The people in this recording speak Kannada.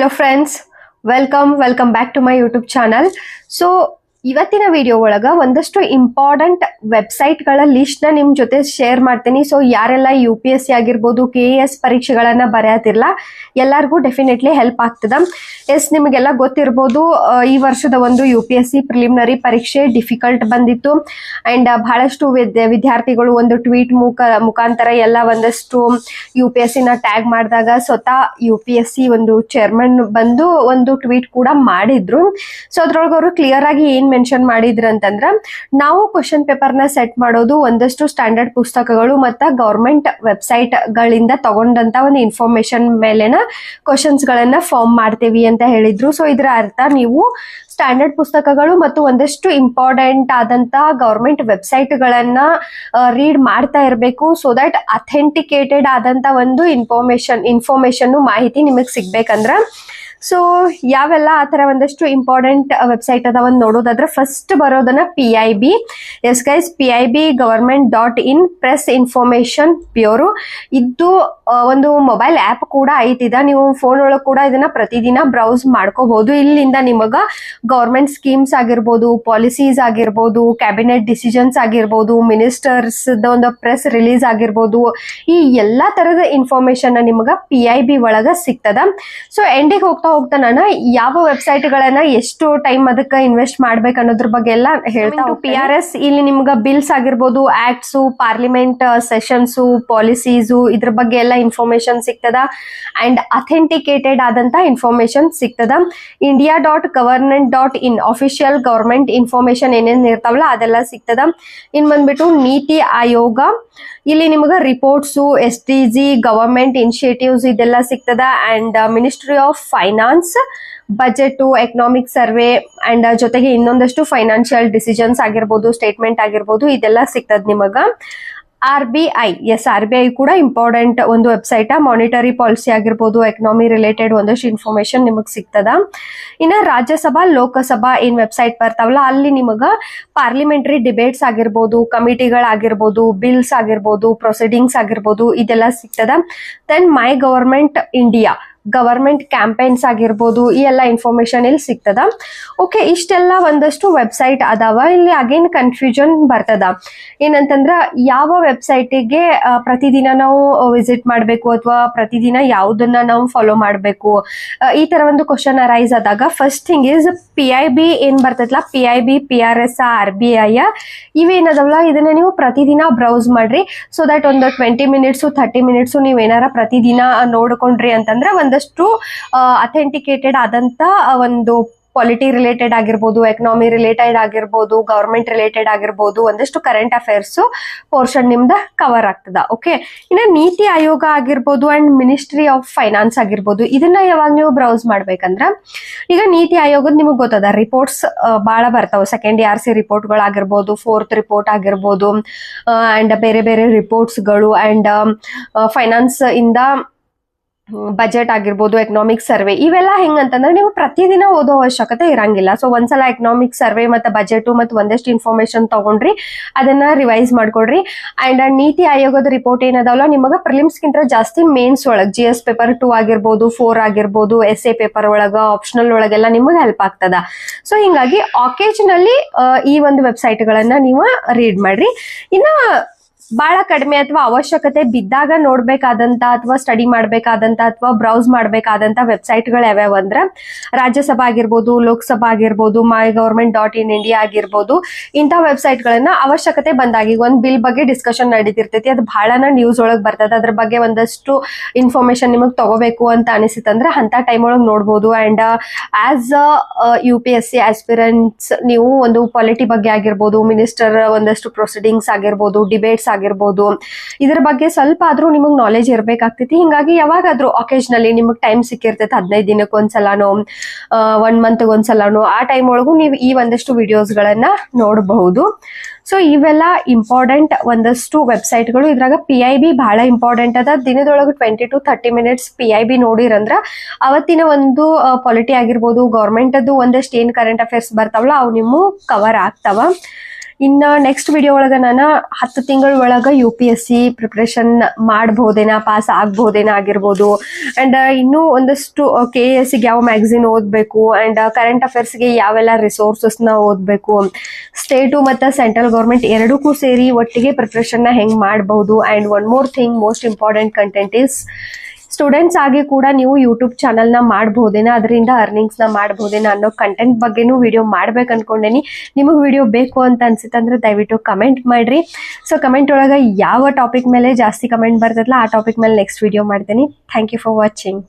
Hello friends, welcome back to my YouTube channel. So ಇವತ್ತಿನ ವಿಡಿಯೋ ಒಳಗ ಒಂದಷ್ಟು ಇಂಪಾರ್ಟೆಂಟ್ ವೆಬ್ಸೈಟ್ ಗಳ ಲಿಸ್ಟ್ ನ ನಿಮ್ ಜೊತೆ ಶೇರ್ ಮಾಡ್ತೀನಿ. ಸೊ ಯಾರೆಲ್ಲ UPSC ಆಗಿರ್ಬೋದು KAS ಪರೀಕ್ಷೆಗಳನ್ನ ಬರೆಯತಿರ್ಲ ಎಲ್ಲರಿಗೂ ಡೆಫಿನೆಟ್ಲಿ ಹೆಲ್ಪ್ ಆಗ್ತದ. ಎಸ್ ನಿಮಗೆಲ್ಲ ಗೊತ್ತಿರ್ಬೋದು ಈ ವರ್ಷದ ಒಂದು UPSC ಪ್ರಿಲಿಮಿನರಿ ಪರೀಕ್ಷೆ ಡಿಫಿಕಲ್ಟ್ ಬಂದಿತ್ತು ಅಂಡ್ ಬಹಳಷ್ಟು ವಿದ್ಯಾರ್ಥಿಗಳು ಒಂದು ಟ್ವೀಟ್ ಮುಖಾಂತರ ಎಲ್ಲ ಒಂದಷ್ಟು UPSC ನ ಟ್ಯಾಗ್ ಮಾಡಿದಾಗ ಸ್ವತಃ UPSC ಒಂದು ಚೇರ್ಮನ್ ಬಂದು ಒಂದು ಟ್ವೀಟ್ ಕೂಡ ಮಾಡಿದ್ರು. ಸೊ ಅದ್ರೊಳಗೆ ಅವರು ಕ್ಲಿಯರ್ ಆಗಿ ಏನ್ ಮೆನ್ಷನ್ ಮಾಡಿದ್ರ ಅಂತಂದ್ರ ನಾವು ಕ್ವಶನ್ ಪೇಪರ್ ನ ಸೆಟ್ ಮಾಡೋದು ಒಂದಷ್ಟು ಸ್ಟ್ಯಾಂಡರ್ಡ್ ಪುಸ್ತಕಗಳು ಮತ್ತು ಗವರ್ಮೆಂಟ್ ವೆಬ್ಸೈಟ್ ಗಳಿಂದ ತಗೊಂಡಂತ ಒಂದು ಇನ್ಫಾರ್ಮೇಶನ್ ಮೇಲೆನ ಕ್ವಶನ್ಸ್ ಗಳನ್ನ ಫಾರ್ಮ್ ಮಾಡ್ತೀವಿ ಅಂತ ಹೇಳಿದ್ರು. ಸೊ ಇದರ ಅರ್ಥ ನೀವು ಸ್ಟ್ಯಾಂಡರ್ಡ್ ಪುಸ್ತಕಗಳು ಮತ್ತು ಒಂದಷ್ಟು ಇಂಪಾರ್ಟೆಂಟ್ ಆದಂತಹ ಗವರ್ಮೆಂಟ್ ವೆಬ್ಸೈಟ್ ಗಳನ್ನ ರೀಡ್ ಮಾಡ್ತಾ ಇರಬೇಕು. ಸೊ ದಟ್ ಅಥೆಂಟಿಕೇಟೆಡ್ ಆದಂತ ಒಂದು ಇನ್ಫಾರ್ಮೇಶನ್ ಮಾಹಿತಿ ನಿಮಗೆ ಸಿಗ್ಬೇಕಂದ್ರ ಸೊ ಯಾವೆಲ್ಲ ಆ ತರ ಒಂದಷ್ಟು ಇಂಪಾರ್ಟೆಂಟ್ ವೆಬ್ಸೈಟ್ ಅದಾವ ನೋಡೋದಾದ್ರೆ ಫಸ್ಟ್ ಬರೋದನ್ನ PIB. Yes guys, PIB government.in press information bureau. ಇದು ಒಂದು ಮೊಬೈಲ್ ಆಪ್ ಕೂಡ ಐತಿದ. ನೀವು ಫೋನ್ ಒಳಗೆ ಕೂಡ ಇದನ್ನ ಪ್ರತಿದಿನ ಬ್ರೌಸ್ ಮಾಡ್ಕೋಬಹುದು. ಇಲ್ಲಿಂದ ನಿಮಗ ಗವರ್ಮೆಂಟ್ ಸ್ಕೀಮ್ಸ್ ಆಗಿರ್ಬೋದು, ಪಾಲಿಸೀಸ್ ಆಗಿರ್ಬೋದು, ಕ್ಯಾಬಿನೆಟ್ ಡಿಸಿಷನ್ಸ್ ಆಗಿರ್ಬೋದು, ಮಿನಿಸ್ಟರ್ಸ್ ಒಂದು ಪ್ರೆಸ್ ರಿಲೀಸ್ ಆಗಿರ್ಬೋದು, ಈ ಎಲ್ಲಾ ತರದ ಇನ್ಫಾರ್ಮೇಶನ್ ನಿಮಗ PIB ಒಳಗ ಸಿಗ್ತದ. ಸೊ ಎಂಡಿಗೆ ಹೋಗ್ತಾ ನಾನು ಯಾವ ವೆಬ್ಸೈಟ್ ಗಳನ್ನ ಎಷ್ಟು ಟೈಮ್ ಅದಕ್ಕೆ ಇನ್ವೆಸ್ಟ್ ಮಾಡ್ಬೇಕು ಅನ್ನೋದ್ರ ಬಗ್ಗೆ ಎಲ್ಲ ಹೇಳ್ತಾ PRS ಇಲ್ಲಿ ನಿಮ್ಗೆ ಬಿಲ್ಸ್ ಆಗಿರ್ಬೋದು, ಆಕ್ಟ್ಸ್, ಪಾರ್ಲಿಮೆಂಟ್ ಸೆಷನ್ಸ್, ಪಾಲಿಸೀಸ್ ಇದ್ರ ಬಗ್ಗೆ ಎಲ್ಲ ಇನ್ಫಾರ್ಮೇಶನ್ ಸಿಗ್ತದ ಅಂಡ್ ಅಥೆಂಟಿಕೇಟೆಡ್ ಆದಂತ ಇನ್ಫಾರ್ಮೇಶನ್ ಸಿಗ್ತದ. India.government.in ಅಫಿಷಿಯಲ್ ಗವರ್ಮೆಂಟ್ ಇನ್ಫಾರ್ಮೇಶನ್ ಏನೇನ್ ಇರ್ತಾವಲ್ಲ ಅದೆಲ್ಲ ಸಿಗ್ತದ. ಇನ್ ಬಂದ್ಬಿಟ್ಟು ನೀತಿ ಆಯೋಗ, ಇಲ್ಲಿ ನಿಮ್ಗೆ ರಿಪೋರ್ಟ್ಸ್, SDG, ಗವರ್ಮೆಂಟ್ ಇನಿಷಿಯೇಟಿವ್ಸ್ ಇದೆಲ್ಲ ಸಿಗ್ತದ and ministry of finance, budget, economic survey and ಜೊತೆಗೆ ಇನ್ನೊಂದಷ್ಟು ಫೈನಾನ್ಷಿಯಲ್ ಡಿಸಿಷನ್ಸ್ ಆಗಿರ್ಬೋದು, ಸ್ಟೇಟ್ಮೆಂಟ್ ಆಗಿರ್ಬೋದು, ಇದೆಲ್ಲ ಸಿಗ್ತದ ನಿಮಗ. RBI, ಎಸ್ RBI ಕೂಡ ಇಂಪಾರ್ಟೆಂಟ್ ಒಂದು ವೆಬ್ಸೈಟ್. ಮಾನಿಟರಿ ಪಾಲಿಸಿ ಆಗಿರ್ಬೋದು, ಎಕನಾಮಿ ರಿಲೇಟೆಡ್ ಒಂದಷ್ಟು ಇನ್ಫಾರ್ಮೇಶನ್ ನಿಮಗ್ ಸಿಗ್ತದ. ಇನ್ನ ರಾಜ್ಯಸಭಾ, ಲೋಕಸಭಾ ಏನ್ ವೆಬ್ಸೈಟ್ ಬರ್ತಾವಲ್ಲ ಅಲ್ಲಿ ನಿಮಗ ಪಾರ್ಲಿಮೆಂಟರಿ ಡಿಬೇಟ್ಸ್ ಆಗಿರ್ಬೋದು, ಕಮಿಟಿಗಳಾಗಿರ್ಬೋದು, ಬಿಲ್ಸ್ ಆಗಿರ್ಬೋದು, ಪ್ರೊಸೀಡಿಂಗ್ಸ್ ಆಗಿರ್ಬೋದು, ಇದೆಲ್ಲ ಸಿಗ್ತದ. Then my government India, government campaigns ಆಗಿರ್ಬೋದು, ಈ ಎಲ್ಲ ಇನ್ಫಾರ್ಮೇಶನ್ ಇಲ್ಲಿ ಸಿಗ್ತದ. ಓಕೆ, ಇಷ್ಟೆಲ್ಲ ಒಂದಷ್ಟು ವೆಬ್ಸೈಟ್ ಅದಾವ. ಇಲ್ಲಿ ಅಗೇನ್ ಕನ್ಫ್ಯೂಷನ್ ಬರ್ತದ. ಏನಂತಂದ್ರ ಯಾವ ವೆಬ್ಸೈಟಿಗೆ ಪ್ರತಿದಿನ ನಾವು ವಿಸಿಟ್ ಮಾಡಬೇಕು ಅಥವಾ ಪ್ರತಿದಿನ ಯಾವುದನ್ನ ನಾವು ಫಾಲೋ ಮಾಡಬೇಕು, ಈ ತರ ಒಂದು ಕ್ವಶನ್ ಅರೈಸ್ ಆದಾಗ ಫಸ್ಟ್ ಥಿಂಗ್ ಇಸ್ PIB ಏನ್ ಬರ್ತೈತಲ್ಲ, PIB, PRS, RBI ಇವೇನದವಲ್ಲ ಇದನ್ನ ನೀವು ಪ್ರತಿದಿನ ಬ್ರೌಸ್ ಮಾಡ್ರಿ. ಸೊ ದಟ್ ಒಂದು 20 ಮಿನಿಟ್ಸ್ 30 ಮಿನಿಟ್ಸ್ ನೀವ್ ಏನಾರ ಪ್ರತಿದಿನ ನೋಡ್ಕೊಂಡ್ರಿ ಅಂತಂದ್ರೆ ಒಂದಷ್ಟು ಅಥೆಂಟಿಕೇಟೆಡ್ ಆದಂತ ಒಂದು ಪಾಲಿಟಿ ರಿಲೇಟೆಡ್ ಆಗಿರ್ಬೋದು, ಎಕನಾಮಿ ರಿಲೇಟೆಡ್ ಆಗಿರ್ಬೋದು, ಗವರ್ಮೆಂಟ್ ರಿಲೇಟೆಡ್ ಆಗಿರ್ಬೋದು, ಒಂದಷ್ಟು ಕರೆಂಟ್ ಅಫೇರ್ಸ್ ಪೋರ್ಷನ್ ನಿಮ್ದ ಕವರ್ ಆಗ್ತದ. ಓಕೆ, ಇನ್ನ ನೀತಿ ಆಯೋಗ ಆಗಿರ್ಬೋದು ಅಂಡ್ ಮಿನಿಸ್ಟ್ರಿ ಆಫ್ ಫೈನಾನ್ಸ್ ಆಗಿರ್ಬೋದು, ಇದನ್ನ ಯಾವಾಗ ನೀವು ಬ್ರೌಸ್ ಮಾಡ್ಬೇಕಂದ್ರ ಈಗ ನೀತಿ ಆಯೋಗದ ನಿಮಗ್ ಗೊತ್ತದ ರಿಪೋರ್ಟ್ಸ್ ಬಹಳ ಬರ್ತಾವ. ಸೆಕೆಂಡ್ RC ರಿಪೋರ್ಟ್ಗಳಾಗಿರ್ಬೋದು, 4th ರಿಪೋರ್ಟ್ ಆಗಿರ್ಬೋದು ಅಂಡ್ ಬೇರೆ ಬೇರೆ ರಿಪೋರ್ಟ್ಸ್ಗಳು ಅಂಡ್ ಫೈನಾನ್ಸ್ ಇಂದ ಬಜೆಟ್ ಆಗಿರ್ಬೋದು, ಎಕನಾಮಿಕ್ ಸರ್ವೆ, ಇವೆಲ್ಲ ಹೆಂಗಂತಂದ್ರೆ ನೀವು ಪ್ರತಿದಿನ ಓದೋ ಅವಶ್ಯಕತೆ ಇರಂಗಿಲ್ಲ. ಸೊ ಒಂದ್ಸಲ ಎಕನಾಮಿಕ್ ಸರ್ವೆ ಮತ್ತು ಬಜೆಟ್ ಮತ್ತು ಒಂದಷ್ಟು ಇನ್ಫಾರ್ಮೇಶನ್ ತಗೊಂಡ್ರಿ, ಅದನ್ನ ರಿವೈಸ್ ಮಾಡ್ಕೊಡ್ರಿ. ಅಂಡ್ ನೀತಿ ಆಯೋಗದ ರಿಪೋರ್ಟ್ ಏನದಾವಲ್ಲ ನಿಮಗ ಪ್ರಿಲಿಮ್ಸ್ಗಿಂತ ಜಾಸ್ತಿ ಮೇನ್ಸ್ ಒಳಗೆ GS ಪೇಪರ್ 2 ಆಗಿರ್ಬೋದು, 4 ಆಗಿರ್ಬೋದು, essay ಪೇಪರ್ ಒಳಗ, ಆಪ್ಷನಲ್ ಒಳಗೆಲ್ಲ ನಿಮಗೆ ಹೆಲ್ಪ್ ಆಗ್ತದ. ಸೊ ಹಿಂಗಾಗಿ ಆಕೇಜನಲ್ಲಿ ಈ ಒಂದು ವೆಬ್ಸೈಟ್ ಗಳನ್ನ ನೀವು ರೀಡ್ ಮಾಡ್ರಿ. ಇನ್ನ ಬಹಳ ಕಡಿಮೆ ಅಥವಾ ಅವಶ್ಯಕತೆ ಬಿದ್ದಾಗ ನೋಡ್ಬೇಕಾದಂತ ಅಥವಾ ಸ್ಟಡಿ ಮಾಡ್ಬೇಕಾದಂತ ಅಥವಾ ಬ್ರೌಸ್ ಮಾಡ್ಬೇಕಾದಂತ ವೆಬ್ಸೈಟ್ ಗಳು ಯಾವ್ಯಾವ ಅಂದ್ರ ರಾಜ್ಯಸಭಾ ಆಗಿರ್ಬೋದು, ಲೋಕಸಭಾ ಆಗಿರ್ಬೋದು, ಮೈ government.in ಇಂಡಿಯಾ ಆಗಿರ್ಬೋದು, ಇಂಥ ವೆಬ್ಸೈಟ್ ಗಳನ್ನ ಅವಶ್ಯಕತೆ ಬಂದಾಗ ಒಂದ್ ಬಿಲ್ ಬಗ್ಗೆ ಡಿಸ್ಕಷನ್ ನಡೀತಿರ್ತೈತಿ, ಅದು ಬಹಳನ ನ್ಯೂಸ್ ಒಳಗ್ ಬರ್ತದ, ಅದ್ರ ಬಗ್ಗೆ ಒಂದಷ್ಟು ಇನ್ಫಾರ್ಮೇಶನ್ ನಿಮಗ್ ತಗೋಬೇಕು ಅಂತ ಅನಿಸಿತಂದ್ರ ಅಂತ ಟೈಮ್ ಒಳಗ್ ನೋಡ್ಬೋದು. ಅಂಡ್ ಆಸ್ UPSC ಆಸ್ಪಿರೆಂಟ್ಸ್ ನೀವು ಒಂದು ಪಾಲಿಟಿ ಬಗ್ಗೆ ಆಗಿರ್ಬೋದು, ಮಿನಿಸ್ಟರ್ ಒಂದಷ್ಟು ಪ್ರೊಸೀಡಿಂಗ್ಸ್ ಆಗಿರ್ಬೋದು, ಡಿಬೇಟ್ಸ್ ಆಗಿರ್ಬೋದು, ಇದ್ರ ಬಗ್ಗೆ ಸ್ವಲ್ಪ ಆದ್ರೂ ನಿಮಗ್ ನಾಲೆಜ್ ಇರ್ಬೇಕಾಗ್ತೈತಿ. ಹಿಂಗಾಗಿ ಯಾವಾಗಾದ್ರೂ ಒಕೇಶನಲಿ ನಿಮಗ್ ಟೈಮ್ ಸಿಕ್ಕಿರ್ತೈತಿ, 15 ದಿನಕ್ಕೆ ಒಂದ್ಸಲಾನೋ 1 ಮಂತ್ ಒಂದ್ಸಲಾನೋ, ಆ ಟೈಮ್ ಒಳಗೂ ನೀವು ಈ ಒಂದಷ್ಟು ವಿಡಿಯೋಸ್ ಗಳನ್ನ ನೋಡಬಹುದು. ಸೊ ಇವೆಲ್ಲ ಇಂಪಾರ್ಟೆಂಟ್ ಒಂದಷ್ಟು ವೆಬ್ಸೈಟ್ಗಳು. ಇದ್ರಾಗ PIB ಬಹಳ ಇಂಪಾರ್ಟೆಂಟ್ ಅದ. ದಿನದೊಳಗೆ 20 to 30 ಮಿನಿಟ್ಸ್ PIB ನೋಡಿರಂದ್ರ ಅವತ್ತಿನ ಒಂದು ಪಾಲಿಟಿ ಆಗಿರ್ಬೋದು, ಗೌರ್ಮೆಂಟ್ ಅದು ಒಂದಷ್ಟು ಏನ್ ಕರೆಂಟ್ ಅಫೇರ್ಸ್ ಬರ್ತಾವಲ್ಲ ಅವು ನಿಮ್ಮ ಕವರ್ ಆಗ್ತಾವ. ಇನ್ನು ನೆಕ್ಸ್ಟ್ ವಿಡಿಯೋ ಒಳಗೆ ನಾನು 10 ತಿಂಗಳ ಒಳಗೆ UPSC ಪ್ರಿಪ್ರೇಷನ್ ಮಾಡ್ಬೋದೇನಾ, ಪಾಸ್ ಆಗ್ಬೋದೇನಾ ಆಗಿರ್ಬೋದು. ಆ್ಯಂಡ್ ಇನ್ನೂ ಒಂದಷ್ಟು KSಗೆ ಯಾವ ಮ್ಯಾಗಝಿನ್ ಓದಬೇಕು ಆ್ಯಂಡ್ ಕರೆಂಟ್ ಅಫೇರ್ಸ್ಗೆ ಯಾವೆಲ್ಲ ರಿಸೋರ್ಸಸ್ನ ಓದಬೇಕು, ಸ್ಟೇಟು ಮತ್ತು ಸೆಂಟ್ರಲ್ ಗೌರ್ಮೆಂಟ್ ಎರಡಕ್ಕೂ ಸೇರಿ ಒಟ್ಟಿಗೆ ಪ್ರಿಪ್ರೇಷನ್ನ ಹೆಂಗೆ ಮಾಡಬಹುದು. And one more thing, most important content is students ಆಗಿ ಕೂಡ ನೀವು ಯೂಟ್ಯೂಬ್ ಚಾನಲ್ನ ಮಾಡ್ಬೋದೇನಾ, ಅದರಿಂದ ಅರ್ನಿಂಗ್ಸ್ನ ಮಾಡ್ಬೋದೇನಾ ಅನ್ನೋ ಕಂಟೆಂಟ್ ಬಗ್ಗೆನೂ ವಿಡಿಯೋ ಮಾಡ್ಬೇಕು ಅನ್ಕೊಂಡೇನಿ. ನಿಮಗೆ ವಿಡಿಯೋ ಬೇಕು ಅಂತ ಅನ್ಸುತ್ತಂದ್ರೆ ದಯವಿಟ್ಟು ಕಮೆಂಟ್ ಮಾಡಿರಿ. ಸೊ ಕಮೆಂಟ್ ಒಳಗೆ ಯಾವ ಟಾಪಿಕ್ ಮೇಲೆ ಜಾಸ್ತಿ ಕಮೆಂಟ್ ಬರ್ತದಲ್ಲ ಆ ಟಾಪಿಕ್ ಮೇಲೆ ನೆಕ್ಸ್ಟ್ ವಿಡಿಯೋ ಮಾಡ್ತೀನಿ. Thank you for watching.